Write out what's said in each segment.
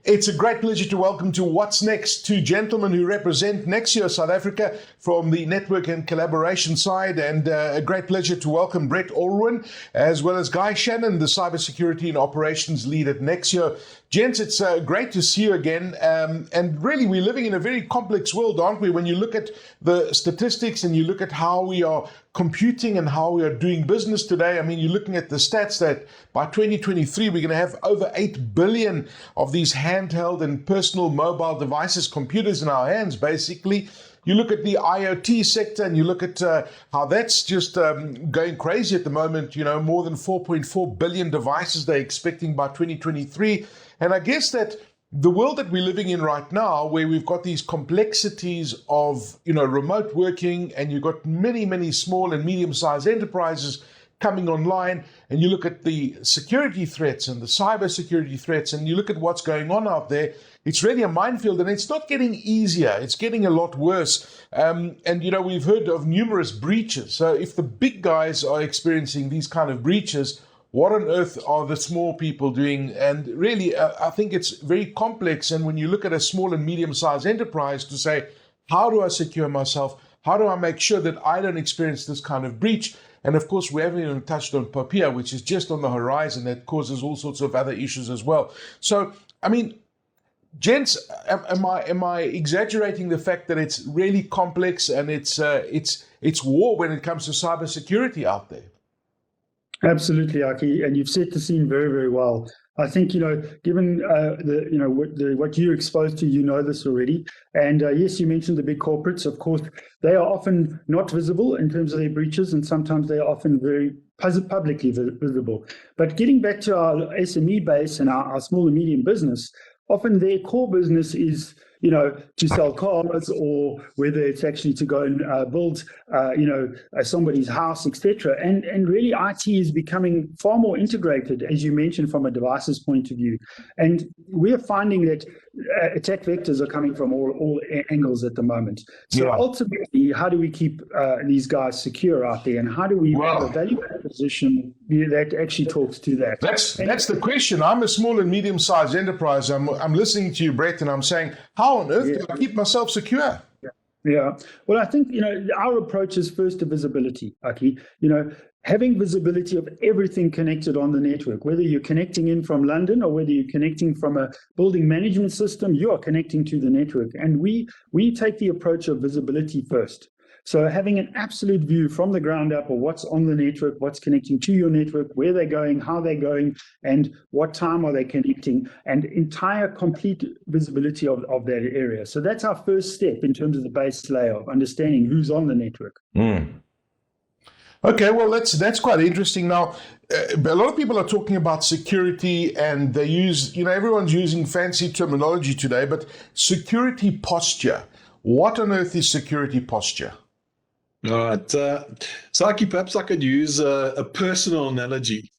It's a great pleasure to welcome to What's Next two gentlemen who represent Nexio South Africa from the network and collaboration side, and a great pleasure to welcome Brett Orwin as well as Guy Shannon, the cybersecurity and operations lead at Nexio. Gents, it's great to see you again. And really, we're living in a very complex world, aren't we? When you look at the statistics and you look at how we are computing and how we are doing business today, I mean, you're looking at the stats that by 2023, we're going to have over 8 billion of these handheld and personal mobile devices, computers in our hands, basically. You look at the IoT sector and you look at how that's just going crazy at the moment. You know, more than 4.4 billion devices they're expecting by 2023. And I guess that the world that we're living in right now, where we've got these complexities of, remote working, and you've got many, many small and medium-sized enterprises coming online, and you look at the security threats and the cyber security threats, and you look at what's going on out there, it's really a minefield, and it's not getting easier. It's getting a lot worse. And we've heard of numerous breaches. So if the big guys are experiencing these kind of breaches, what on earth are the small people doing? And really, I think it's very complex. And when you look at a small and medium-sized enterprise to say, how do I secure myself? How do I make sure that I don't experience this kind of breach? And of course, we haven't even touched on POPIA, which is just on the horizon, that causes all sorts of other issues as well. So, I mean, gents, am I exaggerating the fact that it's really complex and it's war when it comes to cybersecurity out there? Absolutely, Aki, and you've set the scene very, very well. I think, given what you're exposed to, this already. And yes, you mentioned the big corporates. Of course, they are often not visible in terms of their breaches, and sometimes they are often very publicly visible. But getting back to our SME base and our small and medium business, often their core business is to sell cars, or whether it's actually to go and build, somebody's house, etc. And really, IT is becoming far more integrated, as you mentioned, from a devices point of view. And we're finding that attack vectors are coming from all angles at the moment. So ultimately, how do we keep these guys secure out there, and how do we have a value proposition that actually talks to that? That's the question. I'm a small and medium-sized enterprise. I'm listening to you, Brett, and I'm saying, how on earth do I keep myself secure? Yeah. Well, I think, our approach is first to visibility, Aki. Having visibility of everything connected on the network, whether you're connecting in from London or whether you're connecting from a building management system, you are connecting to the network. And we take the approach of visibility first. So having an absolute view from the ground up of what's on the network, what's connecting to your network, where they're going, how they're going, and what time are they connecting, and entire complete visibility of that area. So that's our first step in terms of the base layer of understanding who's on the network. Okay, well, that's quite interesting. Now, a lot of people are talking about security, and they use, everyone's using fancy terminology today, but security posture. What on earth is security posture? All right. Saki, perhaps I could use a personal analogy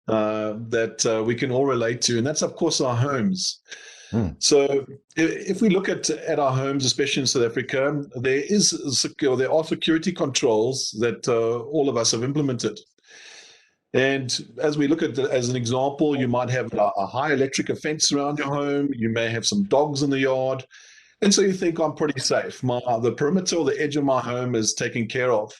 that we can all relate to, and that's, of course, our homes. So if we look at our homes, especially in South Africa, there are security controls that all of us have implemented. And as we look at as an example, you might have a high electric fence around your home. You may have some dogs in the yard. And so you think, I'm pretty safe. The perimeter or the edge of my home is taken care of.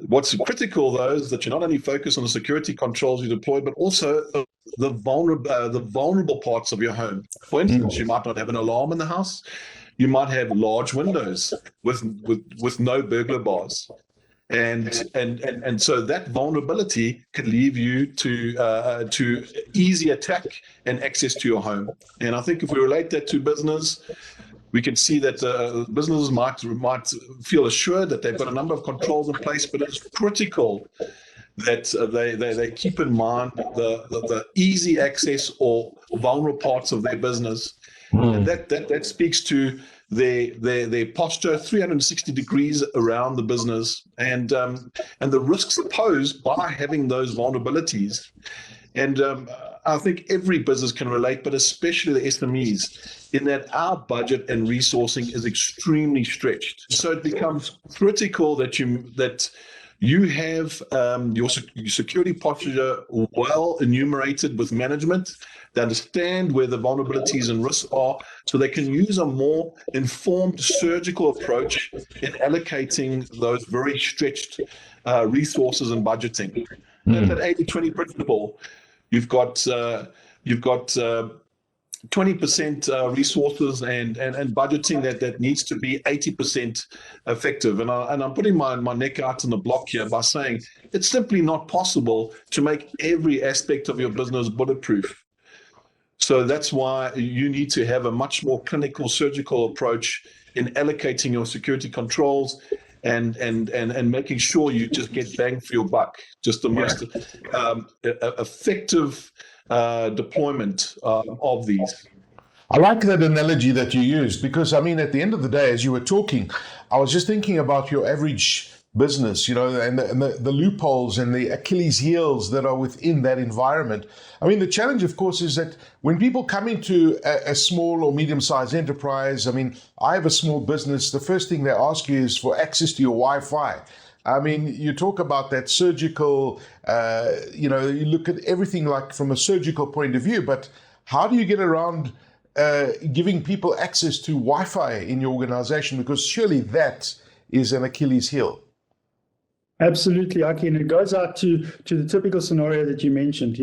What's critical, though, is that you not only focus on the security controls you deploy, but also the vulnerable parts of your home. For instance, you might not have an alarm in the house. You might have large windows with no burglar bars. And so that vulnerability could leave you to easy attack and access to your home. And I think if we relate that to business, we can see that businesses might feel assured that they've got a number of controls in place, but it's critical that they keep in mind the easy access or vulnerable parts of their business. And that speaks to their posture 360 degrees around the business, and the risks posed by having those vulnerabilities. And I think every business can relate, but especially the SMEs, in that our budget and resourcing is extremely stretched. So it becomes critical that you have your security posture well enumerated with management. They understand where the vulnerabilities and risks are, so they can use a more informed surgical approach in allocating those very stretched resources and budgeting. That 80-20 principle, you've got 20% resources and budgeting that needs to be 80% effective. And I'm putting my neck out on the block here by saying it's simply not possible to make every aspect of your business bulletproof. So that's why you need to have a much more clinical, surgical approach in allocating your security controls and making sure you just get bang for your buck, just the most effective deployment of these. I like that analogy that you used because, I mean, at the end of the day, as you were talking, I was just thinking about your average business, and the loopholes and the Achilles heels that are within that environment. I mean, the challenge, of course, is that when people come into a small or medium-sized enterprise, I mean, I have a small business, the first thing they ask you is for access to your Wi-Fi. I mean, you talk about that surgical, you look at everything like from a surgical point of view, but how do you get around giving people access to Wi-Fi in your organization? Because surely that is an Achilles heel. Absolutely, Aki, and it goes out to the typical scenario that you mentioned.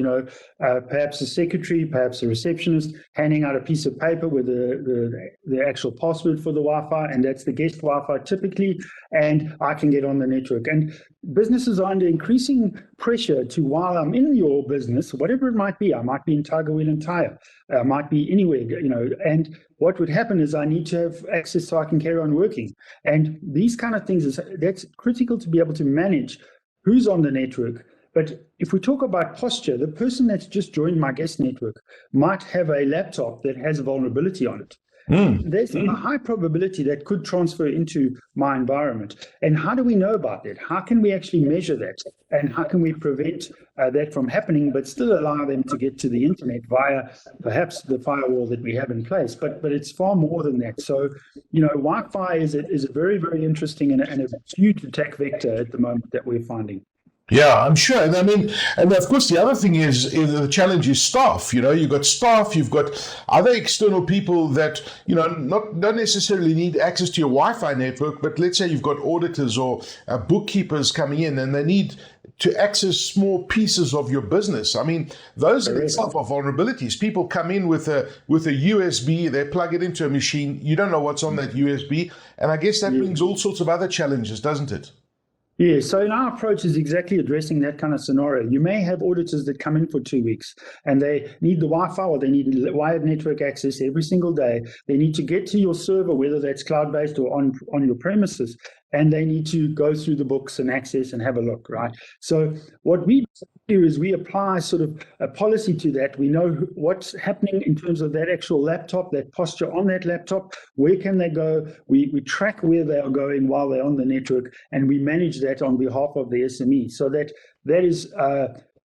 Perhaps a secretary, perhaps a receptionist, handing out a piece of paper with the actual password for the Wi-Fi, and that's the guest Wi-Fi typically, and I can get on the network. And businesses are under increasing pressure to, while I'm in your business, whatever it might be, I might be in Tiger Wheel and Tire, I might be anywhere, and what would happen is I need to have access so I can carry on working. And these kind of things, that's critical to be able to manage who's on the network. But if we talk about posture, the person that's just joined my guest network might have a laptop that has a vulnerability on it. There's a high probability that could transfer into my environment. And how do we know about that? How can we actually measure that? And how can we prevent that from happening, but still allow them to get to the internet via perhaps the firewall that we have in place? But it's far more than that. So, Wi-Fi is a very, very interesting and a huge attack vector at the moment that we're finding. Yeah, I'm sure. And I mean, and of course, the other thing is the challenge is staff. You've got staff, you've got other external people that, don't necessarily need access to your Wi-Fi network, but let's say you've got auditors or bookkeepers coming in and they need to access small pieces of your business. I mean, those in itself are vulnerabilities. People come in with a USB, they plug it into a machine, you don't know what's on that USB, and I guess that brings all sorts of other challenges, doesn't it? Yeah, so in our approach is exactly addressing that kind of scenario. You may have auditors that come in for 2 weeks and they need the Wi-Fi or they need wired network access every single day. They need to get to your server, whether that's cloud-based or on your premises, and they need to go through the books and access and have a look, right? So what we do is we apply sort of a policy to that. We know what's happening in terms of that actual laptop, that posture on that laptop, where can they go? We track where they are going while they're on the network, and we manage that on behalf of the SME. So that is,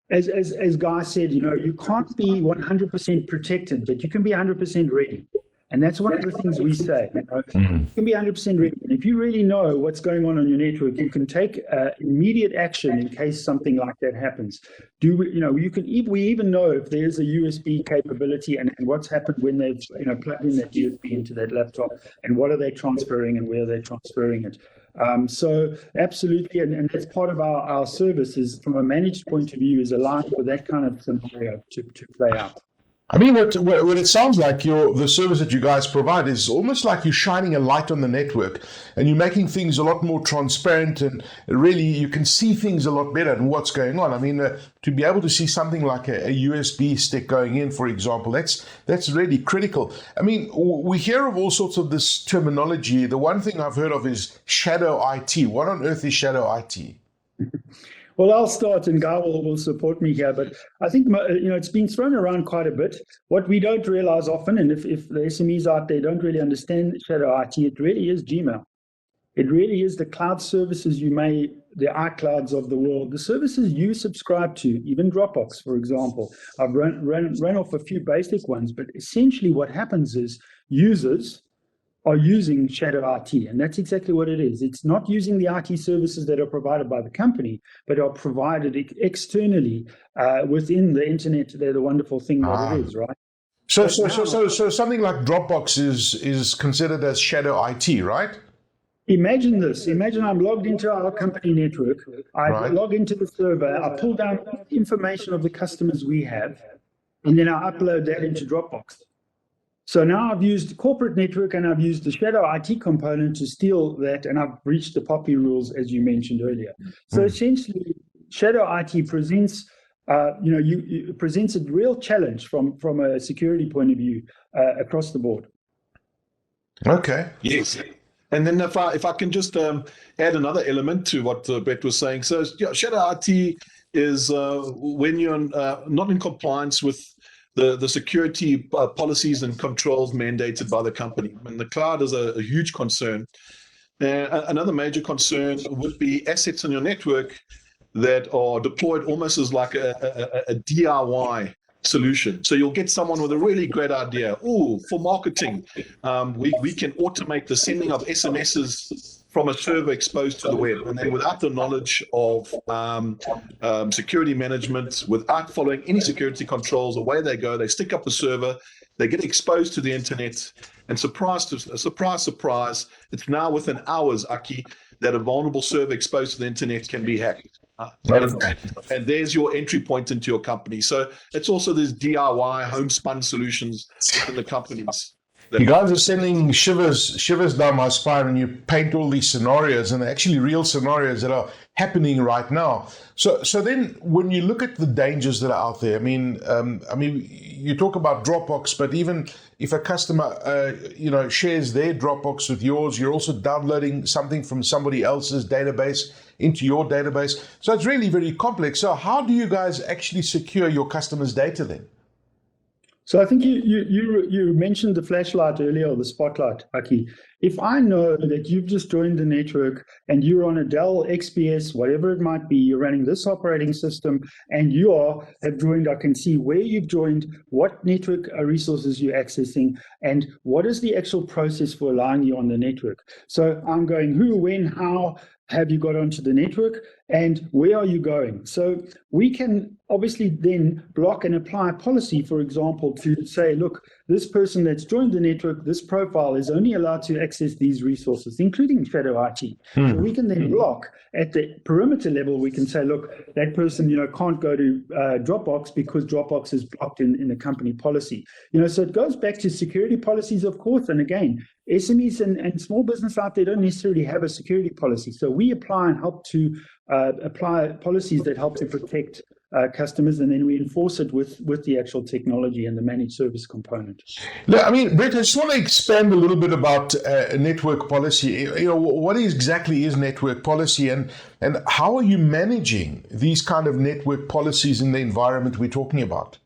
as Guy said, you can't be 100% protected, but you can be 100% ready. And that's one of the things we say. You can be 100% ready. And if you really know what's going on your network, you can take immediate action in case something like that happens. We even know if there's a USB capability and what's happened when they've plugged in that USB into that laptop, and what are they transferring and where are they transferring it. So absolutely, and that's part of our service is from a managed point of view is aligned with that kind of scenario to play out. I mean, what it sounds like the service that you guys provide is almost like you're shining a light on the network and you're making things a lot more transparent, and really you can see things a lot better and what's going on. I mean, to be able to see something like a USB stick going in, for example, that's really critical. I mean, we hear of all sorts of this terminology. The one thing I've heard of is shadow IT. What on earth is shadow IT? Well, I'll start and Guy will support me here, but I think it's been thrown around quite a bit. What we don't realize often, and if the SMEs out there don't really understand shadow IT, it really is Gmail. It really is the cloud services the iClouds of the world, the services you subscribe to, even Dropbox, for example. I've run off a few basic ones, but essentially what happens is users are using shadow IT, and that's exactly what it is. It's not using the IT services that are provided by the company, but are provided externally within the internet. They're the wonderful thing that it is, right? So something like Dropbox is considered as shadow IT, right? Imagine this. Imagine I'm logged into our company network. I log into the server. I pull down information of the customers we have, and then I upload that into Dropbox. So now I've used the corporate network and I've used the shadow IT component to steal that, and I've breached the POPI rules, as you mentioned earlier. So essentially, shadow IT presents, presents a real challenge from a security point of view across the board. Okay. Yes. And then if I can just add another element to what Brett was saying. So shadow IT is when you're not in compliance with the security policies and controls mandated by the company. And the cloud is a huge concern. Another major concern would be assets on your network that are deployed almost as like a DIY solution. So you'll get someone with a really great idea. Oh, for marketing, we can automate the sending of SMSs from a server exposed to the web, and then without the knowledge of security management, without following any security controls, away they go. They stick up the server, they get exposed to the internet, and surprise, surprise, it's now within hours, Aki, that a vulnerable server exposed to the internet can be hacked. And there's your entry point into your company. So it's also these DIY homespun solutions within the companies. You guys are sending shivers down my spine, and you paint all these scenarios, and they're actually real scenarios that are happening right now. So then, when you look at the dangers that are out there, I mean, you talk about Dropbox, but even if a customer, shares their Dropbox with yours, you're also downloading something from somebody else's database into your database. So it's really very complex. So how do you guys actually secure your customers' data then? So I think you mentioned the flashlight earlier, or the spotlight, Aki. If I know that you've just joined the network and you're on a Dell XPS, whatever it might be, you're running this operating system, and have joined, I can see where you've joined, what network resources you're accessing, and what is the actual process for allowing you on the network. So I'm going who, when, how have you got onto the network, and where are you going? So we can obviously then block and apply a policy, for example, to say, look, this person that's joined the network, this profile is only allowed to access these resources, including shadow IT. So we can then block at the perimeter level. We can say, look, that person, can't go to Dropbox because Dropbox is blocked in the company policy. So it goes back to security policies, of course. And again, SMEs and small business out there don't necessarily have a security policy. So we apply and help to apply policies that help to protect customers, and then we enforce it with the actual technology and the managed service component. Look, Brett, I just want to expand a little bit about network policy. What exactly is network policy, and how are you managing these kind of network policies in the environment we're talking about?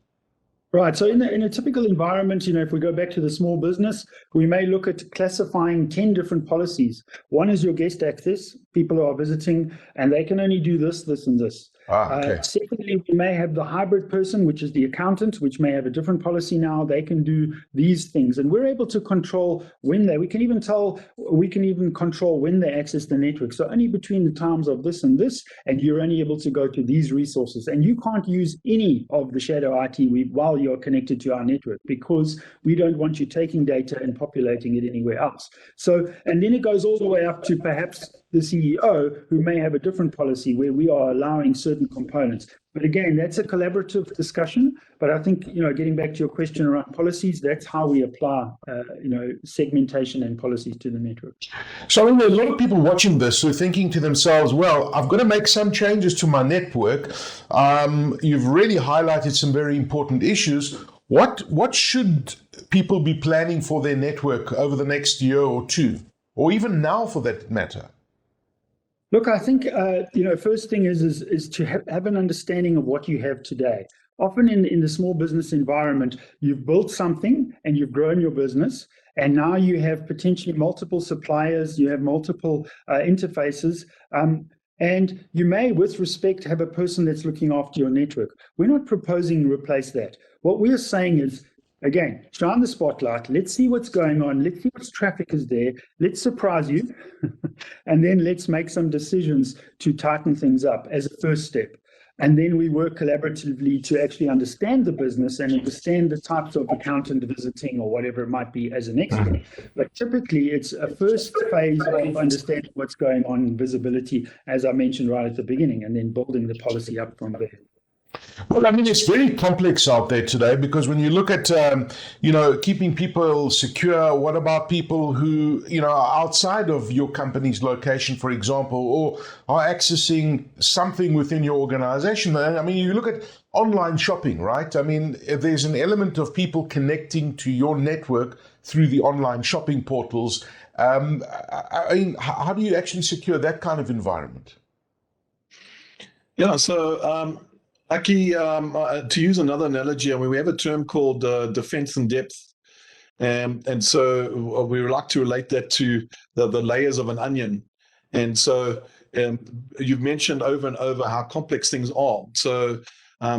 Right. So in a typical environment, if we go back to the small business, we may look at classifying 10 different policies. One is your guest access. People who are visiting, and they can only do this, this, and this. Okay. Secondly, we may have the hybrid person, which is the accountant, which may have a different policy now. They can do these things, and we're able to control when we can even control when they access the network. So only between the times of this and this, and you're only able to go to these resources, and you can't use any of the shadow IT while you're connected to our network, because we don't want you taking data and populating it anywhere else. So, and then it goes all the way up to perhaps the CEO, who may have a different policy where we are allowing certain components. But again, that's a collaborative discussion. But I think, getting back to your question around policies, that's how we apply, segmentation and policies to the network. So there are a lot of people watching this who are thinking to themselves, well, I've got to make some changes to my network. You've really highlighted some very important issues. What should people be planning for their network over the next year or two, or even now for that matter? Look, I think, first thing is to have an understanding of what you have today. Often in the small business environment, you've built something and you've grown your business, and now you have potentially multiple suppliers, you have multiple interfaces, and you may, with respect, have a person that's looking after your network. We're not proposing to replace that. What we're saying is, again, shine the spotlight. Let's see what's going on. Let's see what traffic is there. Let's surprise you. And then let's make some decisions to tighten things up as a first step. And then we work collaboratively to actually understand the business and understand the types of accountant visiting or whatever it might be as an expert. But typically, it's a first phase of understanding what's going on, visibility, as I mentioned right at the beginning, and then building the policy up from there. Well, I mean, it's very complex out there today because when you look at, keeping people secure, what about people who, are outside of your company's location, for example, or are accessing something within your organization? I mean, you look at online shopping, right? I mean, there's an element of people connecting to your network through the online shopping portals. I mean, how do you actually secure that kind of environment? Yeah, so Aki, to use another analogy, I mean, we have a term called defense in depth. And so we like to relate that to the layers of an onion. And so you've mentioned over and over how complex things are. So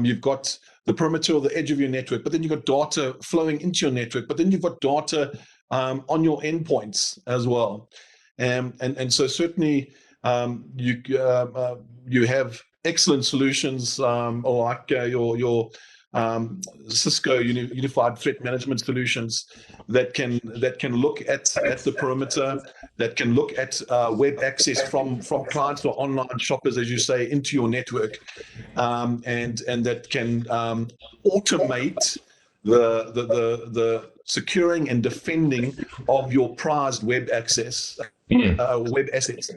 you've got the perimeter or the edge of your network, but then you've got data flowing into your network, but then you've got data on your endpoints as well. And so certainly you have excellent solutions, or like your Cisco Unified Threat Management solutions that can look at the perimeter, that can look at web access from clients or online shoppers, as you say, into your network, and that can automate the securing and defending of your prized web access, web assets.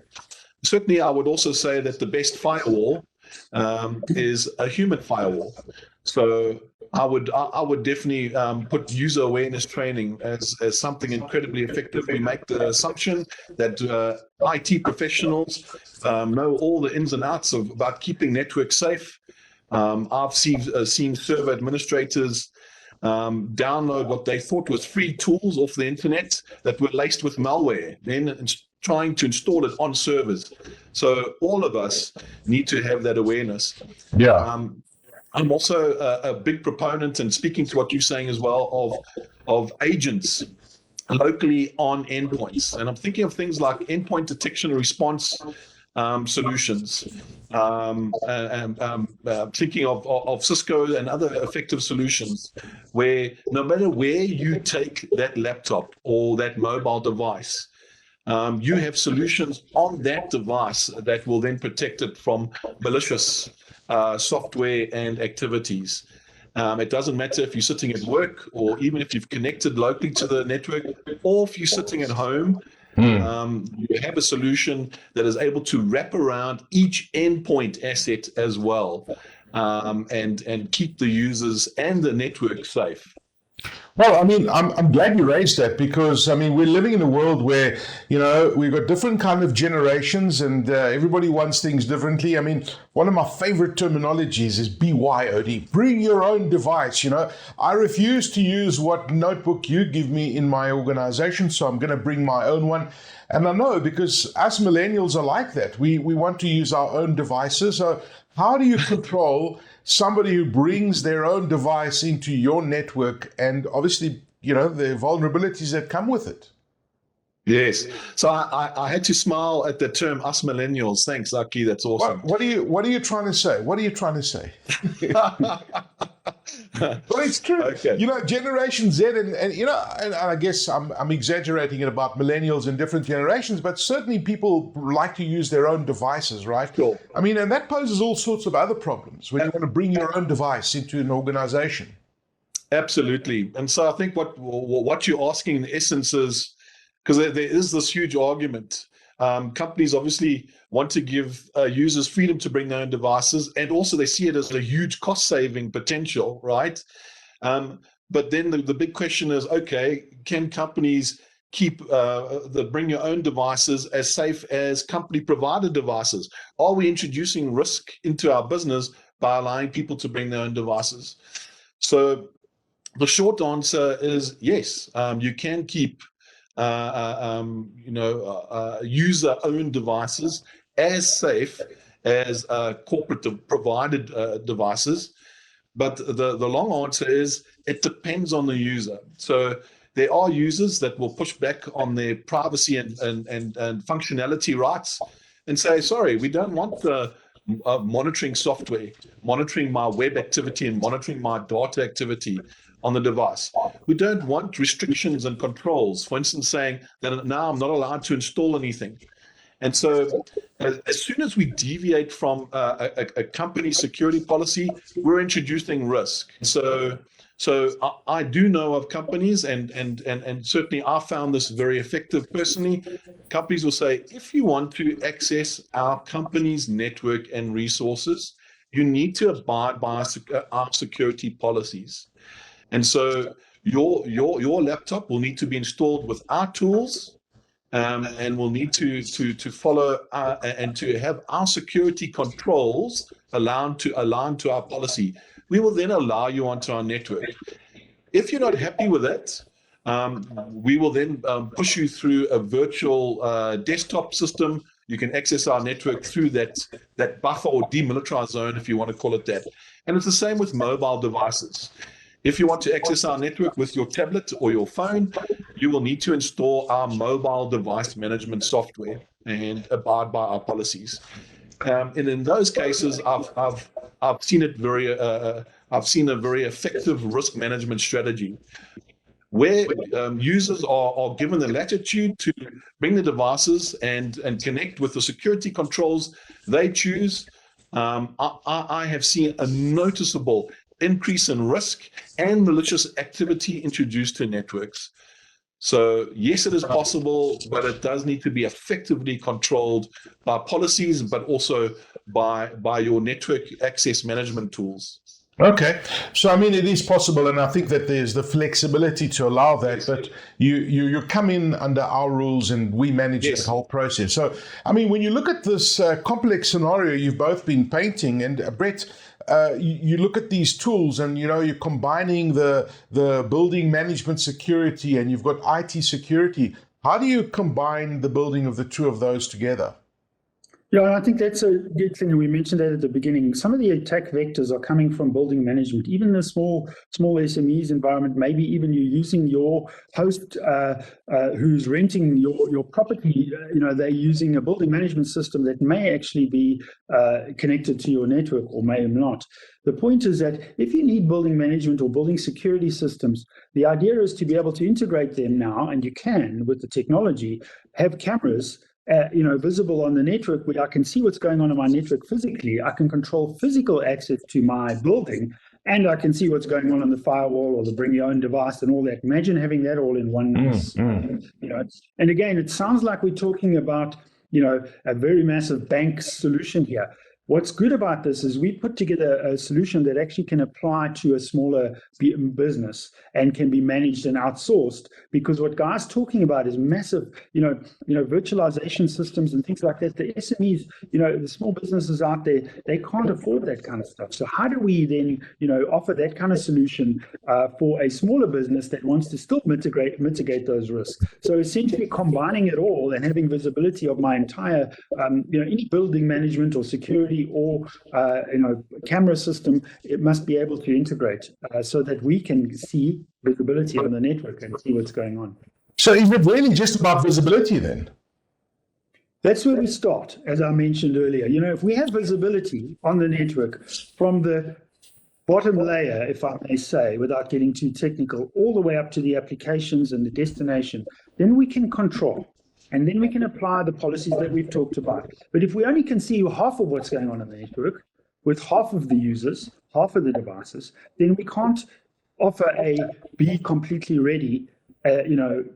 Certainly, I would also say that the best firewall is a human firewall. So I would definitely put user awareness training as something incredibly effective. We make the assumption that IT professionals know all the ins and outs about keeping networks safe. I've seen server administrators download what they thought was free tools off the internet that were laced with malware, then trying to install it on servers. So all of us need to have that awareness. Yeah. I'm also a big proponent, and speaking to what you're saying as well, of agents locally on endpoints. And I'm thinking of things like endpoint detection and response solutions. Thinking of Cisco and other effective solutions where no matter where you take that laptop or that mobile device, you have solutions on that device that will then protect it from malicious software and activities. It doesn't matter if you're sitting at work or even if you've connected locally to the network, or if you're sitting at home. You have a solution that is able to wrap around each endpoint asset as well, and keep the users and the network safe. Well, I mean, I'm glad you raised that because, I mean, we're living in a world where, we've got different kind of generations and everybody wants things differently. I mean, one of my favorite terminologies is BYOD, bring your own device. I refuse to use what notebook you give me in my organization, so I'm going to bring my own one. And I know because us millennials are like that. We want to use our own devices. So how do you control somebody who brings their own device into your network and obviously, the vulnerabilities that come with it? Yes. So I had to smile at the term us millennials. Thanks, Aki. That's awesome. What are you trying to say? What are you trying to say? Well, it's true. Okay. Generation Z and I guess I'm exaggerating it about millennials in different generations, but certainly people like to use their own devices, right? Sure. I mean, and that poses all sorts of other problems when you want to bring your own device into an organization. Absolutely. And so I think what you're asking in essence is, because there is this huge argument. Companies obviously want to give users freedom to bring their own devices, and also they see it as a huge cost-saving potential, right? But then the big question is, okay, can companies keep the bring your own devices as safe as company-provided devices? Are we introducing risk into our business by allowing people to bring their own devices? So the short answer is yes, you can keep user-owned devices as safe as corporate provided devices. But the long answer is it depends on the user. So there are users that will push back on their privacy and functionality rights and say, sorry, we don't want the monitoring software, monitoring my web activity and monitoring my data activity on the device. We don't want restrictions and controls, for instance, saying that now I'm not allowed to install anything. And so as soon as we deviate from a company security policy, we're introducing risk. So I do know of companies, and certainly I found this very effective personally. Companies will say, if you want to access our company's network and resources, you need to abide by our security policies. And so your laptop will need to be installed with our tools, and we'll need to follow and to have our security controls aligned to our policy. We will then allow you onto our network. If you're not happy with it, we will then push you through a virtual desktop system. You can access our network through that buffer or demilitarized zone, if you want to call it that. And it's the same with mobile devices. If you want to access our network with your tablet or your phone, you will need to install our mobile device management software and abide by our policies. And in those cases, I've seen it I've seen a very effective risk management strategy where users are given the latitude to bring the devices and connect with the security controls they choose. I have seen a noticeable increase in risk and malicious activity introduced to networks. So yes, it is possible, but it does need to be effectively controlled by policies, but also by your network access management tools. Okay, so I mean it is possible, and I think that there's the flexibility to allow that. But you come in under our rules, and we manage the whole process. So I mean, when you look at this complex scenario you've both been painting, and Brett, you look at these tools, and you're combining the building management security, and you've got IT security. How do you combine the building of the two of those together? Yeah, and I think that's a good thing. We mentioned that at the beginning. Some of the attack vectors are coming from building management, even the small SMEs environment. Maybe even you're using your host who's renting your property. They're using a building management system that may actually be connected to your network or may not. The point is that if you need building management or building security systems, the idea is to be able to integrate them now, and you can with the technology, have cameras visible on the network where I can see what's going on in my network physically. I can control physical access to my building, and I can see what's going on the firewall or the bring your own device and all that. Imagine having that all in one place. And again, it sounds like we're talking about, a very massive bank solution here. What's good about this is we put together a solution that actually can apply to a smaller business and can be managed and outsourced, because what Guy's talking about is massive, virtualization systems and things like that. The SMEs, the small businesses out there, they can't afford that kind of stuff. So how do we then, offer that kind of solution for a smaller business that wants to still mitigate those risks? So essentially combining it all and having visibility of my entire, any building management or security or camera system, it must be able to integrate so that we can see visibility on the network and see what's going on. So is it really just about visibility then? That's where we start, as I mentioned earlier. If we have visibility on the network from the bottom layer, if I may say, without getting too technical, all the way up to the applications and the destination, then we can control. And then we can apply the policies that we've talked about. But if we only can see half of what's going on in the network, with half of the users, half of the devices, then we can't offer a be completely ready,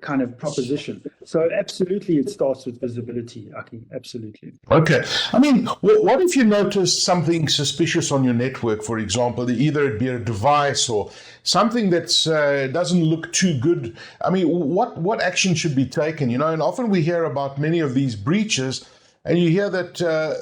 kind of proposition. So absolutely, it starts with visibility, Aki, absolutely. Okay. I mean, what if you notice something suspicious on your network, for example, either it be a device or something that doesn't look too good? I mean, what action should be taken? And often we hear about many of these breaches, and you hear that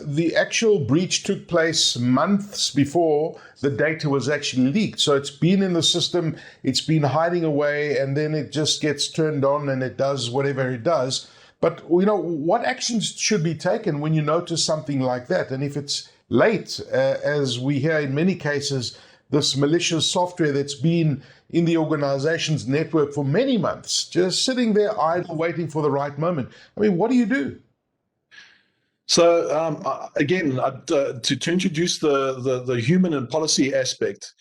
the actual breach took place months before the data was actually leaked. So it's been in the system, it's been hiding away, and then it just gets turned on and it does whatever it does. But, what actions should be taken when you notice something like that? And if it's late, as we hear in many cases, this malicious software that's been in the organization's network for many months, just sitting there idle, waiting for the right moment. I mean, what do you do? So again, to introduce the human and policy aspect.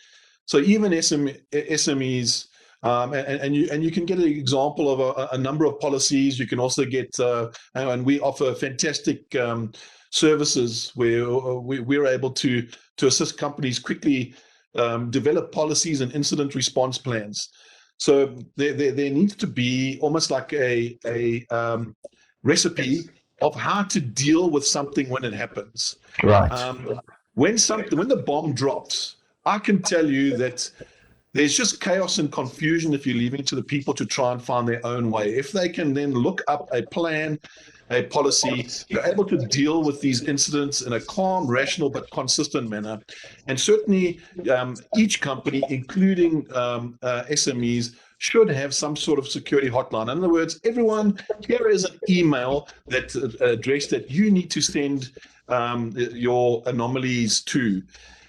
So even SMEs, and you can get an example of a number of policies. You can also get, and we offer fantastic services where we're able to assist companies quickly develop policies and incident response plans. So there needs to be almost like a recipe of how to deal with something when it happens. Right. When the bomb drops, I can tell you that there's just chaos and confusion if you're leaving it to the people to try and find their own way. If they can then look up a plan, a policy, they're able to deal with these incidents in a calm, rational, but consistent manner. And certainly each company, including SMEs, should have some sort of security hotline. In other words, everyone, here is an email that address that you need to send your anomalies to.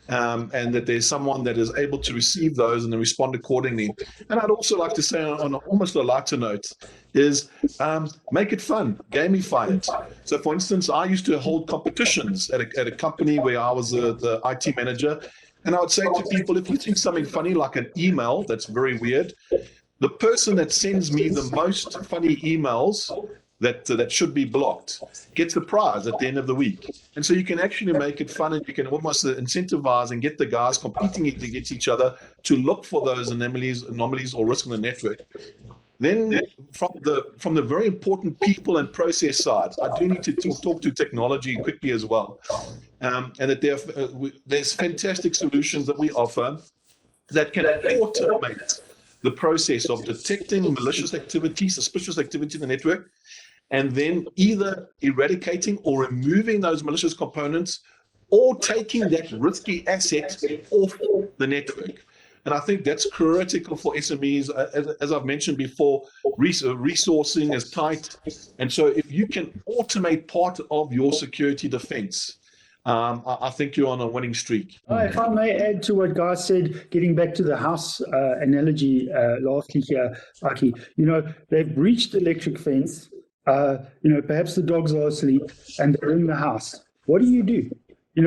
And that there's someone that is able to receive those and then respond accordingly. And I'd also like to say on almost a lighter note is make it fun, gamify it. So for instance, I used to hold competitions at a company where I was the IT manager. And I would say to people, if you think something funny like an email that's very weird, the person that sends me the most funny emails that should be blocked gets the prize at the end of the week. And so you can actually make it fun, and you can almost incentivize and get the guys competing against each other to look for those anomalies or risk in the network. Then from the very important people and process side, I do need to talk to technology quickly as well. And that there's fantastic solutions that we offer that can automate the process of detecting malicious activity, suspicious activity in the network, and then either eradicating or removing those malicious components or taking that risky asset off the network. And I think that's critical for SMEs. As I've mentioned before, resourcing is tight. And so if you can automate part of your security defense, I think you're on a winning streak. If I may add to what Guy said, getting back to the house analogy lastly here, Aki, they've breached the electric fence. Perhaps the dogs are asleep and they're in the house. What do?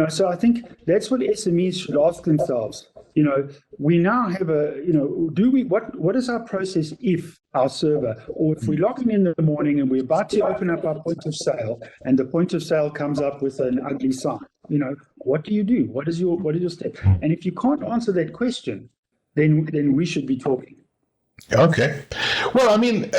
So I think that's what SMEs should ask themselves. We now have what is our process if our server, or if we log in the morning and we're about to open up our point of sale and the point of sale comes up with an ugly sign, what do you do? What is your step? And if you can't answer that question, then we should be talking. Okay. Well, I mean,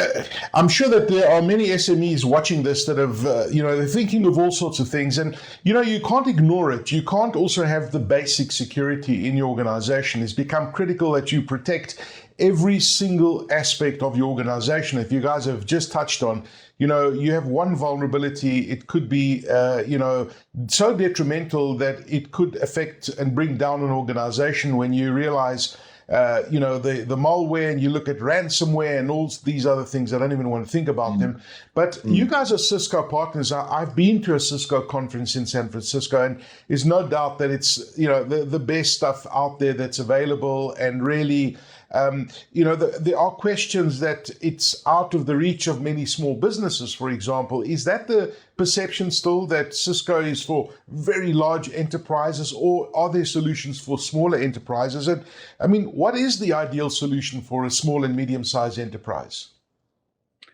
I'm sure that there are many SMEs watching this that have, they're thinking of all sorts of things. And, you can't ignore it. You can't also have the basic security in your organization. It's become critical that you protect every single aspect of your organization. If you guys have just touched on, you have one vulnerability, it could be, so detrimental that it could affect and bring down an organization when you realize the malware, and you look at ransomware and all these other things. I don't even want to think about them. But you guys are Cisco partners. I've been to a Cisco conference in San Francisco, and there's no doubt that it's the best stuff out there that's available. And really, there are questions that it's out of the reach of many small businesses, for example. Is that the perception still, that Cisco is for very large enterprises, or are there solutions for smaller enterprises? And I mean, what is the ideal solution for a small and medium-sized enterprise?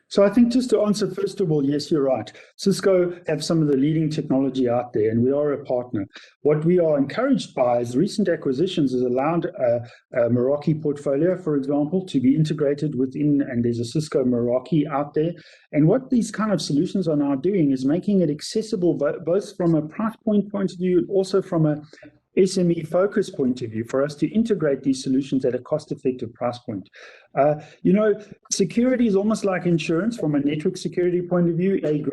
So I think just to answer, first of all, yes, you're right. Cisco have some of the leading technology out there, and we are a partner. What we are encouraged by is recent acquisitions has allowed a Meraki portfolio, for example, to be integrated within, and there's a Cisco Meraki out there. And what these kind of solutions are now doing is making it accessible both from a price point of view and also from a SME focus point of view, for us to integrate these solutions at a cost-effective price point. Security is almost like insurance from a network security point of view, a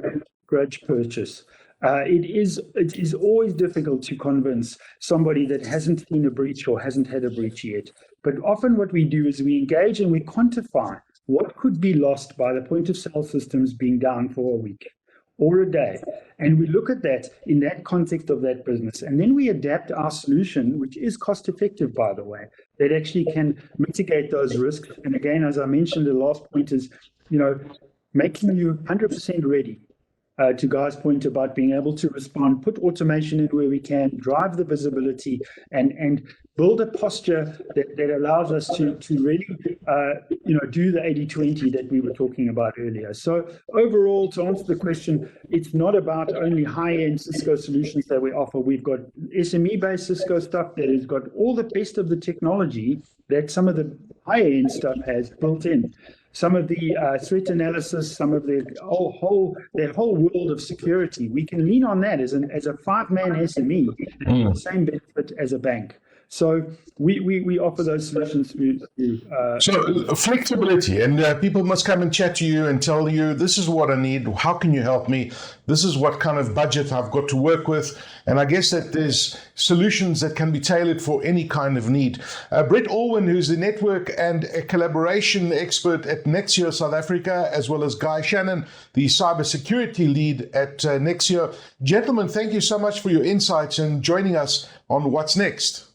grudge purchase. It is always difficult to convince somebody that hasn't seen a breach or hasn't had a breach yet. But often what we do is we engage and we quantify what could be lost by the point of sale systems being down for a week, or a day. And we look at that in that context of that business. And then we adapt our solution, which is cost effective, by the way, that actually can mitigate those risks. And again, as I mentioned, the last point is, making you 100% ready. To Guy's point about being able to respond, put automation in where we can, drive the visibility, and build a posture that allows us to really, do the 80-20 that we were talking about earlier. So overall, to answer the question, it's not about only high-end Cisco solutions that we offer. We've got SME-based Cisco stuff that has got all the best of the technology that some of the higher-end stuff has built in. Some of the threat analysis, some of the whole world of security, we can lean on that as a five-man SME and get the same benefit as a bank. So we offer those solutions through so flexibility, and people must come and chat to you and tell you, this is what I need, how can you help me, this is what kind of budget I've got to work with. And I guess that there's solutions that can be tailored for any kind of need. Brett Orwin, who's the network and collaboration expert at Nexio South Africa, as well as Guy Shannon, the cybersecurity lead at Nexio. Gentlemen, thank you so much for your insights and joining us on What's Next.